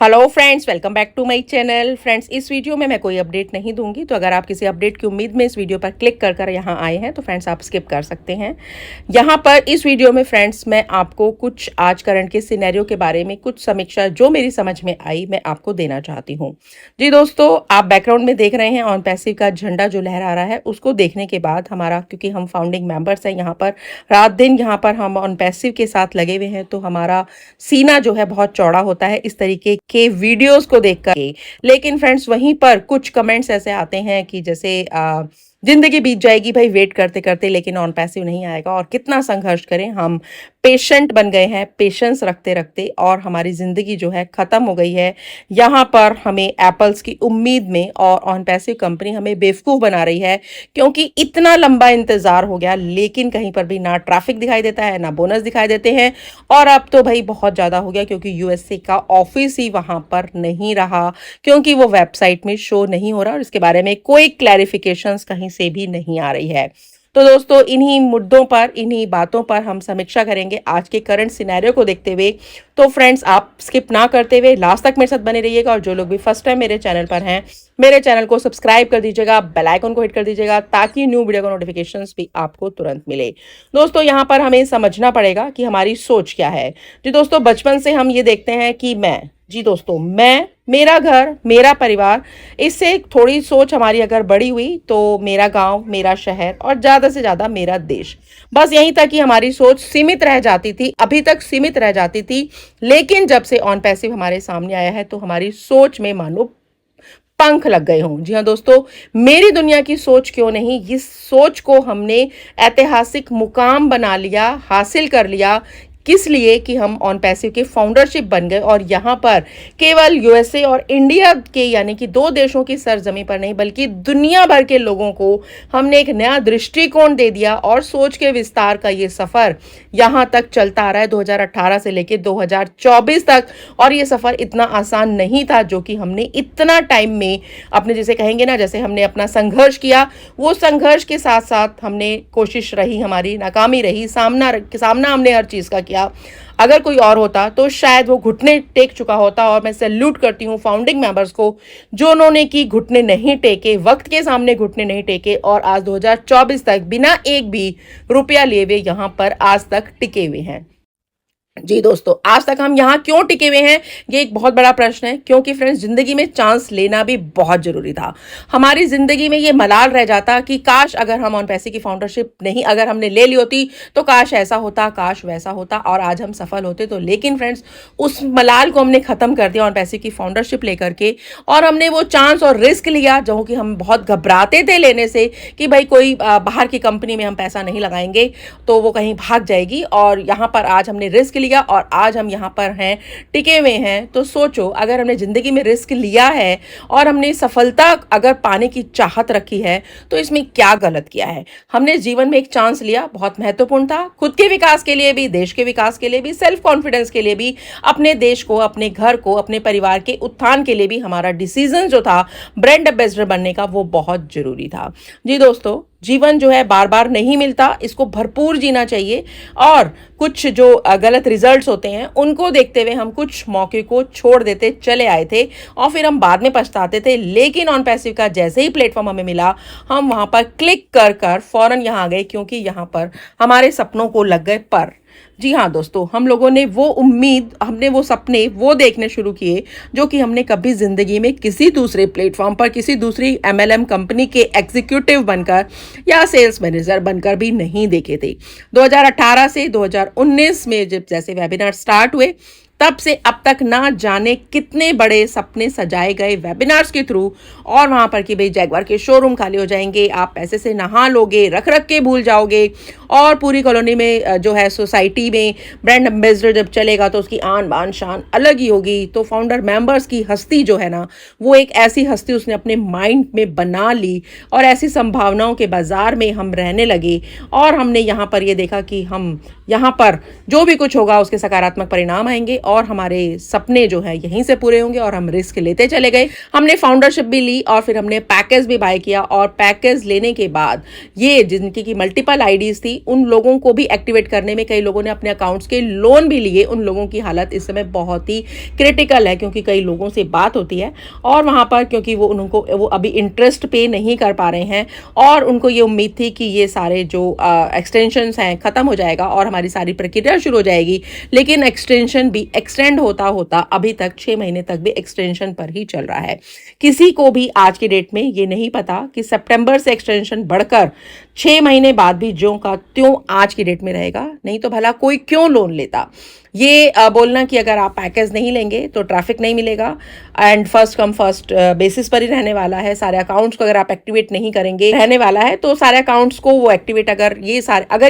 Hello friends, welcome back to my channel. Friends, इस video में मैं कोई अपडेट नहीं दूंगी, तो अगर आप किसी अपडेट की उम्मीद में इस वीडियो पर क्लिक कर कर यहाँ आए हैं तो फ्रेंड्स आप स्किप कर सकते हैं। यहाँ पर इस वीडियो में फ्रेंड्स मैं आपको कुछ आज करंट के सिनेरियो के बारे में कुछ समीक्षा जो मेरी समझ में आई मैं आपको देना चाहती हूँ। जी दोस्तों, आप बैकग्राउंड में देख रहे हैं ऑन पैसिव का झंडा जो लहरा रहा है, उसको देखने के बाद हमारा, क्योंकि हम फाउंडिंग मेंबर्स हैं यहाँ पर, रात दिन यहाँ पर हम ऑन पैसिव के साथ लगे हुए हैं, तो हमारा सीना जो है बहुत चौड़ा होता है इस तरीके के वीडियोस को देखकर। लेकिन फ्रेंड्स, वहीं पर कुछ कमेंट्स ऐसे आते हैं कि जैसे जिंदगी बीत जाएगी भाई वेट करते करते, लेकिन ऑन पैसिव नहीं आएगा और कितना संघर्ष करें। हम पेशेंट बन गए हैं, पेशेंस रखते रखते, और हमारी जिंदगी जो है खत्म हो गई है। यहाँ पर हमें एप्पल्स की उम्मीद में, और ऑन पैसिव कंपनी हमें बेवकूफ बना रही है, क्योंकि इतना लंबा इंतजार हो गया लेकिन कहीं पर भी ना ट्रैफिक दिखाई देता है ना बोनस दिखाई देते हैं। और अब तो भाई बहुत ज़्यादा हो गया, क्योंकि यूएसए का ऑफिस ही वहाँ पर नहीं रहा, क्योंकि वो वेबसाइट में शो नहीं हो रहा और इसके बारे में कोई क्लैरिफिकेशंस कहीं से भी नहीं आ रही है। तो दोस्तों, इन्हीं मुद्दों पर, इन्हीं बातों पर हम समीक्षा करेंगे आज के करंट सिनेरियो को देखते हुए। तो फ्रेंड्स, आप स्किप ना करते हुए लास्ट तक मेरे साथ बने रहिएगा, और जो लोग भी फर्स्ट टाइम मेरे चैनल पर हैं, मेरे चैनल को सब्सक्राइब कर दीजिएगा, बेल आइकन को हिट कर दीजिएगा, ताकि न्यू वीडियो का नोटिफिकेशंस भी आपको तुरंत मिले। दोस्तों, यहाँ पर हमें समझना पड़ेगा कि हमारी सोच क्या है। जी दोस्तों, बचपन से हम ये देखते हैं कि मैं, मेरा घर, मेरा परिवार, इससे थोड़ी सोच हमारी अगर बड़ी हुई तो मेरा गांव, मेरा शहर, और ज़्यादा से ज़्यादा मेरा देश। बस यहीं तक ही हमारी सोच सीमित रह जाती थी, अभी तक सीमित रह जाती थी। लेकिन जब से ऑन पैसिव हमारे सामने आया है तो हमारी सोच में मानो पंख लग गए हों। जी हाँ दोस्तों, मेरी दुनिया की सोच क्यों नहीं, इस सोच को हमने ऐतिहासिक मुकाम बना लिया, हासिल कर लिया। किस लिए कि हम ऑन पैसिव के फाउंडरशिप बन गए, और यहाँ पर केवल यूएसए और इंडिया के, यानी कि दो देशों की सरजमी पर नहीं बल्कि दुनिया भर के लोगों को हमने एक नया दृष्टिकोण दे दिया। और सोच के विस्तार का ये सफ़र यहाँ तक चलता आ रहा है 2018 से लेकर 2024 तक, और ये सफ़र इतना आसान नहीं था जो कि हमने इतना टाइम में अपने, जैसे कहेंगे ना, जैसे हमने अपना संघर्ष किया, वो संघर्ष के साथ साथ हमने कोशिश रही, हमारी नाकामी रही, सामना हमने हर चीज़ का किया। अगर कोई और होता तो शायद वो घुटने टेक चुका होता। और मैं सैल्यूट करती हूँ फाउंडिंग मेंबर्स को, जो उन्होंने की घुटने नहीं टेके, वक्त के सामने घुटने नहीं टेके, और आज 2024 तक बिना एक भी रुपया लिए हुए यहाँ पर आज तक टिके हुए हैं। जी दोस्तों, आज तक हम यहाँ क्यों टिके हुए हैं, ये एक बहुत बड़ा प्रश्न है। क्योंकि फ्रेंड्स, जिंदगी में चांस लेना भी बहुत जरूरी था। हमारी जिंदगी में ये मलाल रह जाता कि काश अगर हम ऑन पैसे की फाउंडरशिप नहीं, अगर हमने ले ली होती तो काश ऐसा होता, काश वैसा होता, और आज हम सफल होते। तो लेकिन फ्रेंड्स, उस मलाल को हमने खत्म कर दिया ऑन पैसे की फाउंडरशिप लेकर के, और हमने वो चांस और रिस्क लिया जो कि हम बहुत घबराते थे लेने से, कि भाई कोई बाहर की कंपनी में हम पैसा नहीं लगाएंगे तो वो कहीं भाग जाएगी। और यहाँ पर आज हमने रिस्क लिया और आज हम यहाँ पर हैं, टिके हुए हैं। तो सोचो, अगर हमने जिंदगी में रिस्क लिया है और हमने सफलता अगर पाने की चाहत रखी है तो इसमें क्या गलत किया है। हमने जीवन में एक चांस लिया, बहुत महत्वपूर्ण था, खुद के विकास के लिए भी, देश के विकास के लिए भी, सेल्फ कॉन्फिडेंस के लिए भी, अपने देश को, अपने घर को, अपने परिवार के उत्थान के लिए भी हमारा डिसीजन जो था ब्रांड एम्बेसडर बनने का, वो बहुत जरूरी था। जी दोस्तों, जीवन जो है बार बार नहीं मिलता, इसको भरपूर जीना चाहिए। और कुछ जो गलत रिजल्ट्स होते हैं उनको देखते हुए हम कुछ मौके को छोड़ देते चले आए थे, और फिर हम बाद में पछताते थे। लेकिन ऑन पैसिव का जैसे ही प्लेटफॉर्म हमें मिला, हम वहां पर क्लिक कर कर फौरन यहाँ आ गए, क्योंकि यहाँ पर हमारे सपनों को लग गए पर। जी हाँ दोस्तों, हम लोगों ने वो उम्मीद, हमने वो सपने वो देखने शुरू किए जो कि हमने कभी जिंदगी में किसी दूसरे प्लेटफॉर्म पर, किसी दूसरी एमएलएम कंपनी के एग्जीक्यूटिव बनकर या सेल्स मैनेजर बनकर भी नहीं देखे थे। 2018 से 2019 में जब जैसे वेबिनार स्टार्ट हुए, तब से अब तक ना जाने कितने बड़े सपने सजाए गए वेबिनार्स के थ्रू। और वहाँ पर कि भाई जैगवार के शोरूम खाली हो जाएंगे, आप पैसे से नहा लोगे, रख रख के भूल जाओगे, और पूरी कॉलोनी में जो है सोसाइटी में ब्रांड एम्बेसडर जब चलेगा तो उसकी आन बान शान अलग ही होगी। तो फाउंडर मेंबर्स की हस्ती जो है ना, वो एक ऐसी हस्ती उसने अपने माइंड में बना ली, और ऐसी संभावनाओं के बाजार में हम रहने लगे। और हमने यहाँ पर ये देखा कि हम यहाँ पर जो भी कुछ होगा उसके सकारात्मक परिणाम आएंगे, और हमारे सपने जो है यहीं से पूरे होंगे। और हम रिस्क लेते चले गए, हमने फाउंडरशिप भी ली, और फिर हमने पैकेज भी बाय किया। और पैकेज लेने के बाद ये, जिनकी की मल्टीपल आईडीज थी, उन लोगों को भी एक्टिवेट करने में, कई लोगों ने अपने अकाउंट्स के लोन भी लिए, उन लोगों की हालत इस समय बहुत ही क्रिटिकल है, क्योंकि कई लोगों से बात होती है और वहाँ पर क्योंकि वो अभी इंटरेस्ट पे नहीं कर पा रहे हैं और उनको ये उम्मीद थी कि ये सारे जो एक्सटेंशंस हैं ख़त्म हो जाएगा और हमारी सारी प्रक्रिया शुरू हो जाएगी, लेकिन एक्सटेंशन भी एक्सटेंड होता होता अभी तक 6 महीने तक भी एक्सटेंशन पर ही चल रहा है। किसी को भी आज की डेट में ये नहीं पता कि सितंबर से एक्सटेंशन बढ़कर 6 महीने बाद भी ज्यों का त्यों आज की डेट में रहेगा, नहीं तो भला कोई क्यों लोन लेता। ये बोलना कि अगर आप पैकेज नहीं लेंगे तो ट्रैफिक नहीं मिलेगा and first come first basis पर ही रहने वाला है, सारे अकाउंट्स को अगर आप एक्टिवेट नहीं करेंगे रहने वाला है, तो सारे अकाउंट्स को वो एक्टिवेट अगर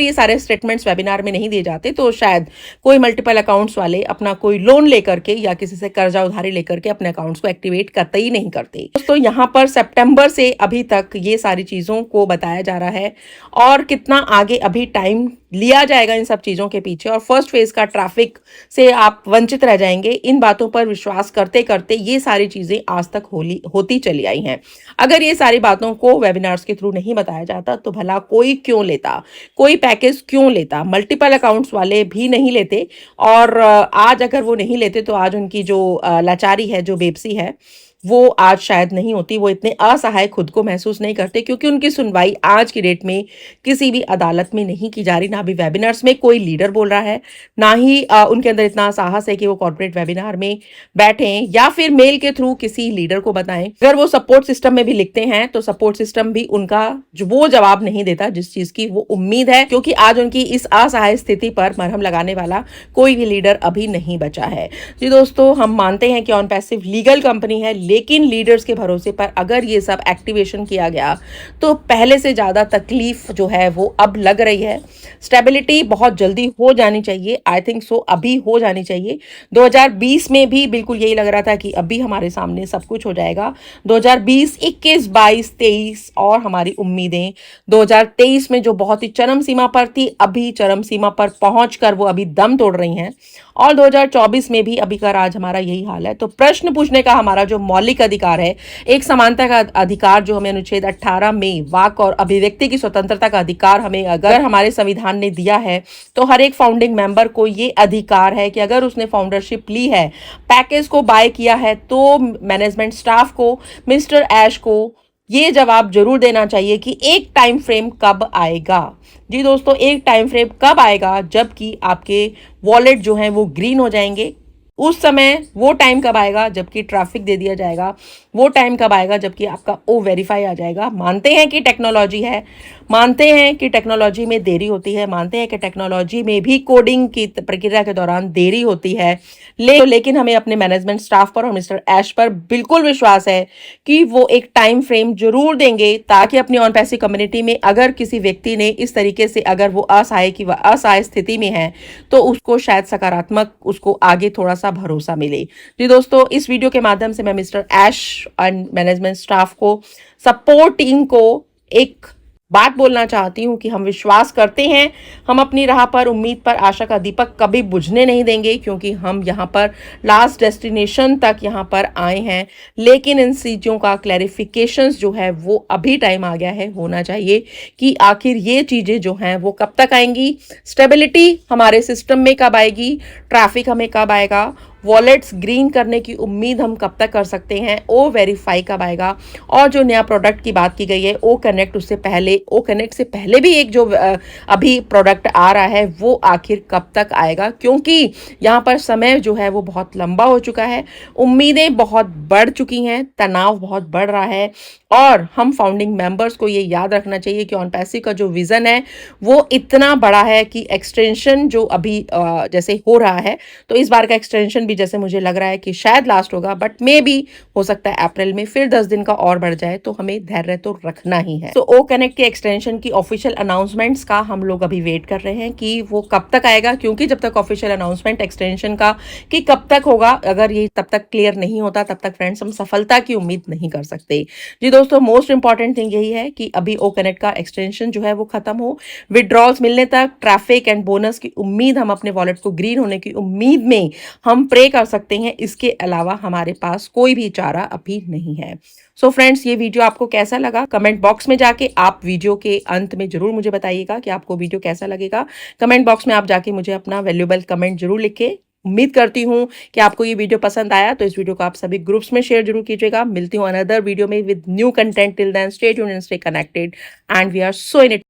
ये सारे स्टेटमेंट्स वेबिनार में नहीं दिए जाते तो शायद कोई मल्टीपल अकाउंट्स वाले अपना कोई लोन लेकर के या किसी से कर्जा उधारी लेकर के अपने अकाउंट्स को एक्टिवेट करते ही नहीं करते। दोस्तों यहाँ पर सितंबर से अभी तक ये सारी चीज़ों को बताया जा रहा है और कितना आगे अभी टाइम लिया जाएगा इन सब चीज़ों के पीछे और फर्स्ट फेज का ट्रैफिक से आप वंचित रह जाएंगे। इन बातों पर विश्वास करते करते ये सारी चीज़ें आज तक होती चली आई हैं। अगर ये सारी बातों को वेबिनार्स के थ्रू नहीं बताया जाता तो भला कोई क्यों लेता, कोई पैकेज क्यों लेता। मल्टीपल अकाउंट्स वाले भी नहीं लेते और आज अगर वो नहीं लेते तो आज उनकी जो लाचारी है, जो बेबसी है, वो आज शायद नहीं होती। वो इतने असहाय खुद को महसूस नहीं करते क्योंकि उनकी सुनवाई आज की डेट में किसी भी अदालत में नहीं की जा रही, ना भी वेबिनार्स में कोई लीडर बोल रहा है, ना ही उनके अंदर इतना साहस है कि वो कॉर्पोरेट वेबिनार में बैठें या फिर मेल के थ्रू किसी लीडर को बताएं। अगर वो सपोर्ट सिस्टम में भी लिखते हैं तो सपोर्ट सिस्टम भी उनका वो जवाब नहीं देता जिस चीज की वो उम्मीद है, क्योंकि आज उनकी इस असहाय स्थिति पर मरहम लगाने वाला कोई भी लीडर अभी नहीं बचा है। जी दोस्तों, हम मानते हैं कि ऑन पैसिव लीगल कंपनी है, लेकिन लीडर्स के भरोसे पर अगर ये सब एक्टिवेशन किया गया तो पहले से ज़्यादा तकलीफ जो है वो अब लग रही है। स्टेबिलिटी बहुत जल्दी हो जानी चाहिए, आई थिंक सो अभी हो जानी चाहिए। 2020 में भी बिल्कुल यही लग रहा था कि अभी हमारे सामने सब कुछ हो जाएगा। 2020, 21, 22, 23 और हमारी उम्मीदें 2023 में जो बहुत ही चरम सीमा पर थी, अभी चरम सीमा पर पहुंचकर वो अभी दम तोड़ रही हैं और 2024 में भी अभी का आज हमारा यही हाल है। तो प्रश्न पूछने का हमारा जो मौलिक अधिकार है, एक समानता का अधिकार जो हमें अनुच्छेद 18 में वाक और अभिव्यक्ति की स्वतंत्रता का अधिकार हमें अगर हमारे संविधान ने दिया है, तो हर एक फाउंडिंग मेंबर को ये अधिकार है कि अगर उसने फाउंडरशिप ली है, पैकेज को बाय किया है, तो मैनेजमेंट स्टाफ को, मिस्टर ऐश को ये जवाब जरूर देना चाहिए कि एक टाइम फ्रेम कब आएगा। जी दोस्तों, एक टाइम फ्रेम कब आएगा जबकि आपके वॉलेट जो है वो ग्रीन हो जाएंगे। उस समय वो टाइम कब आएगा जबकि ट्रैफिक दे दिया जाएगा, वो टाइम कब आएगा जबकि आपका ओ वेरीफाई आ जाएगा। मानते हैं कि टेक्नोलॉजी है, मानते हैं कि टेक्नोलॉजी में देरी होती है, मानते हैं कि टेक्नोलॉजी में भी कोडिंग की प्रक्रिया के दौरान देरी होती है, लेकिन हमें अपने मैनेजमेंट स्टाफ पर और मिस्टर ऐश पर बिल्कुल विश्वास है कि वो एक टाइम फ्रेम जरूर देंगे, ताकि अपनी ऑन पैसिव कम्युनिटी में अगर किसी व्यक्ति ने इस तरीके से अगर वो असहाय स्थिति में है तो उसको शायद सकारात्मक उसको आगे थोड़ा सा भरोसा मिले। जी दोस्तों, इस वीडियो के माध्यम से मैं mister Ash and management staff को, सपोर्ट टीम को एक बात बोलना चाहती हूं कि हम विश्वास करते हैं, हम अपनी राह पर, उम्मीद पर आशा का दीपक कभी बुझने नहीं देंगे, क्योंकि हम यहाँ पर लास्ट डेस्टिनेशन तक यहाँ पर आए हैं। लेकिन इन चीज़ों का क्लैरिफिकेशंस जो है वो अभी टाइम आ गया है, होना चाहिए कि आखिर ये चीज़ें जो हैं वो कब तक आएंगी, स्टेबिलिटी हमारे सिस्टम में कब आएगी, ट्रैफिक हमें कब आएगा, वॉलेट्स ग्रीन करने की उम्मीद हम कब तक कर सकते हैं, ओ वेरीफाई कब आएगा, और जो नया प्रोडक्ट की बात की गई है ओ कनेक्ट, उससे पहले ओ कनेक्ट से पहले भी एक जो अभी प्रोडक्ट आ रहा है वो आखिर कब तक आएगा, क्योंकि यहाँ पर समय जो है वो बहुत लंबा हो चुका है, उम्मीदें बहुत बढ़ चुकी हैं, तनाव बहुत बढ़ रहा है। और हम फाउंडिंग मेंबर्स को ये याद रखना चाहिए कि ऑन पैसिव का जो विज़न है वो इतना बड़ा है कि एक्सटेंशन जो अभी जैसे हो रहा है, तो इस बार का एक्सटेंशन भी जैसे मुझे लग रहा है कि शायद लास्ट होगा, बट मे भी हो सकता है अप्रैल में फिर 10 दिन का और बढ़ जाए, तो हमें धैर्य तो रखना ही है। तो ओ कनेक्ट के एक्सटेंशन की ऑफिशियल अनाउंसमेंट्स का हम लोग अभी वेट कर रहे हैं कि वो कब तक आएगा, क्योंकि जब तक ऑफिशियल अनाउंसमेंट एक्सटेंशन का कि कब तक होगा, अगर ये तब तक क्लियर नहीं होता तब तक फ्रेंड्स हम सफलता की उम्मीद नहीं कर सकते। जी दोस्तों, मोस्ट इंपॉर्टेंट थिंग यही है कि अभी ओ कनेक्ट का एक्सटेंशन जो है वो खत्म हो, विड्रॉल्स मिलने तक, ट्रैफिक एंड बोनस की उम्मीद, हम अपने वॉलेट को ग्रीन होने की उम्मीद में हम प्रे स्प्रे कर सकते हैं, इसके अलावा हमारे पास कोई भी चारा अभी नहीं है। सो फ्रेंड्स, ये वीडियो आपको कैसा लगा? कमेंट बॉक्स में जाके आप वीडियो के अंत में जरूर मुझे बताइएगा कि आपको वीडियो कैसा लगेगा। कमेंट बॉक्स में आप जाके मुझे अपना वैल्यूएबल कमेंट जरूर लिखें। उम्मीद करती हूँ कि आपको ये वीडियो पसंद आया, तो इस वीडियो को आप सभी ग्रुप्स में शेयर जरूर कीजिएगा। मिलती हूँ अनदर वीडियो में with new content. Till then stay tuned and stay connected and we are so in it